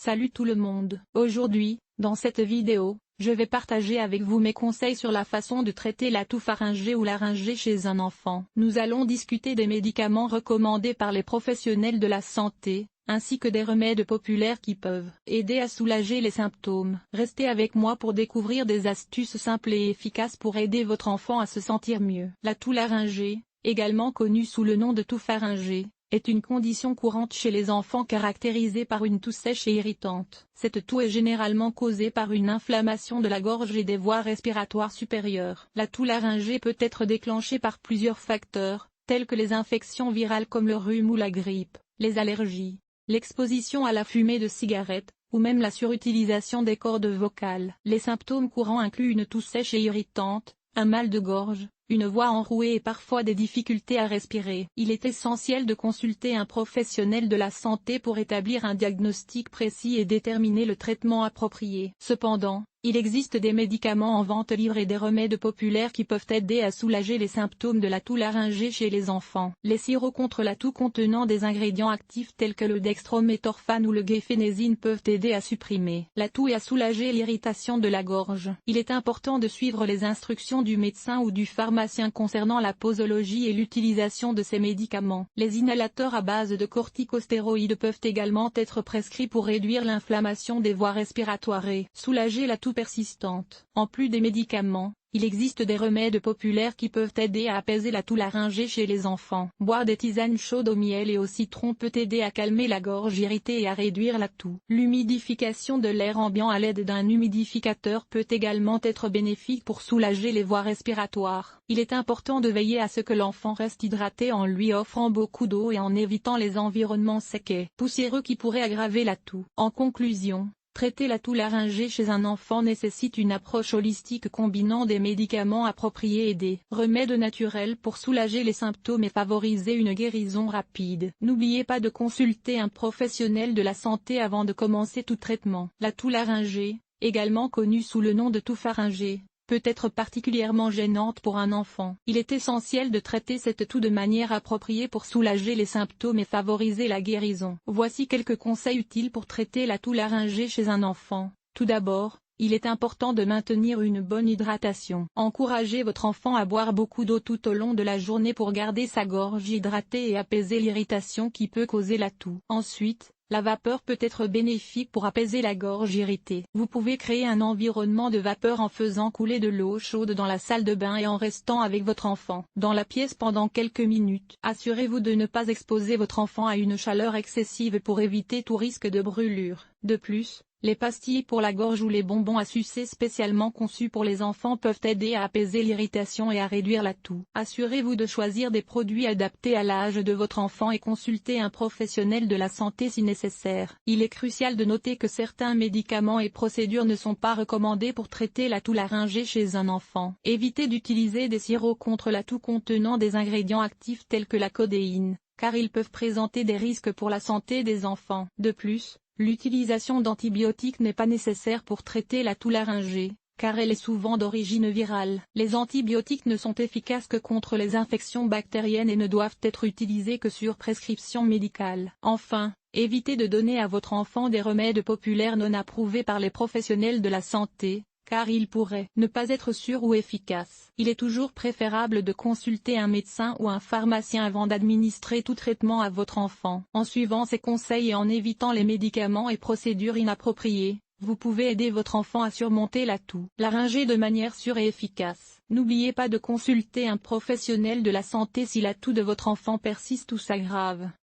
Salut tout le monde. Aujourd'hui, dans cette vidéo, je vais partager avec vous mes conseils sur la façon de traiter la toux pharyngée ou laryngée chez un enfant. Nous allons discuter des médicaments recommandés par les professionnels de la santé, ainsi que des remèdes populaires qui peuvent aider à soulager les symptômes. Restez avec moi pour découvrir des astuces simples et efficaces pour aider votre enfant à se sentir mieux. La toux laryngée, également connue sous le nom de toux pharyngée, est une condition courante chez les enfants caractérisée par une toux sèche et irritante. Cette toux est généralement causée par une inflammation de la gorge et des voies respiratoires supérieures. La toux laryngée peut être déclenchée par plusieurs facteurs, tels que les infections virales comme le rhume ou la grippe, les allergies, l'exposition à la fumée de cigarettes, ou même la surutilisation des cordes vocales. Les symptômes courants incluent une toux sèche et irritante, un mal de gorge, une voix enrouée et parfois des difficultés à respirer. Il est essentiel de consulter un professionnel de la santé pour établir un diagnostic précis et déterminer le traitement approprié. Cependant, il existe des médicaments en vente libre et des remèdes populaires qui peuvent aider à soulager les symptômes de la toux laryngée chez les enfants. Les sirops contre la toux contenant des ingrédients actifs tels que le dextrométhorphane ou le guaifénésine peuvent aider à supprimer la toux et à soulager l'irritation de la gorge. Il est important de suivre les instructions du médecin ou du pharmacien concernant la posologie et l'utilisation de ces médicaments. Les inhalateurs à base de corticostéroïdes peuvent également être prescrits pour réduire l'inflammation des voies respiratoires et soulager la toux persistante. En plus des médicaments, il existe des remèdes populaires qui peuvent aider à apaiser la toux laryngée chez les enfants. Boire des tisanes chaudes au miel et au citron peut aider à calmer la gorge irritée et à réduire la toux. L'humidification de l'air ambiant à l'aide d'un humidificateur peut également être bénéfique pour soulager les voies respiratoires. Il est important de veiller à ce que l'enfant reste hydraté en lui offrant beaucoup d'eau et en évitant les environnements secs et poussiéreux qui pourraient aggraver la toux. En conclusion, traiter la toux laryngée chez un enfant nécessite une approche holistique combinant des médicaments appropriés et des remèdes naturels pour soulager les symptômes et favoriser une guérison rapide. N'oubliez pas de consulter un professionnel de la santé avant de commencer tout traitement. La toux laryngée, également connue sous le nom de toux pharyngée, peut être particulièrement gênante pour un enfant. Il est essentiel de traiter cette toux de manière appropriée pour soulager les symptômes et favoriser la guérison. Voici quelques conseils utiles pour traiter la toux laryngée chez un enfant. Tout d'abord, il est important de maintenir une bonne hydratation. Encouragez votre enfant à boire beaucoup d'eau tout au long de la journée pour garder sa gorge hydratée et apaiser l'irritation qui peut causer la toux. Ensuite, la vapeur peut être bénéfique pour apaiser la gorge irritée. Vous pouvez créer un environnement de vapeur en faisant couler de l'eau chaude dans la salle de bain et en restant avec votre enfant dans la pièce pendant quelques minutes. Assurez-vous de ne pas exposer votre enfant à une chaleur excessive pour éviter tout risque de brûlure. De plus, les pastilles pour la gorge ou les bonbons à sucer spécialement conçus pour les enfants peuvent aider à apaiser l'irritation et à réduire la toux. Assurez-vous de choisir des produits adaptés à l'âge de votre enfant et consultez un professionnel de la santé si nécessaire. Il est crucial de noter que certains médicaments et procédures ne sont pas recommandés pour traiter la toux laryngée chez un enfant. Évitez d'utiliser des sirops contre la toux contenant des ingrédients actifs tels que la codéine, car ils peuvent présenter des risques pour la santé des enfants. De plus, l'utilisation d'antibiotiques n'est pas nécessaire pour traiter la toux laryngée, car elle est souvent d'origine virale. Les antibiotiques ne sont efficaces que contre les infections bactériennes et ne doivent être utilisés que sur prescription médicale. Enfin, évitez de donner à votre enfant des remèdes populaires non approuvés par les professionnels de la santé, car ils pourraient ne pas être sûrs ou efficaces. Il est toujours préférable de consulter un médecin ou un pharmacien avant d'administrer tout traitement à votre enfant. En suivant ces conseils et en évitant les médicaments et procédures inappropriées, vous pouvez aider votre enfant à surmonter la toux laryngée de manière sûre et efficace. N'oubliez pas de consulter un professionnel de la santé si la toux de votre enfant persiste ou s'aggrave.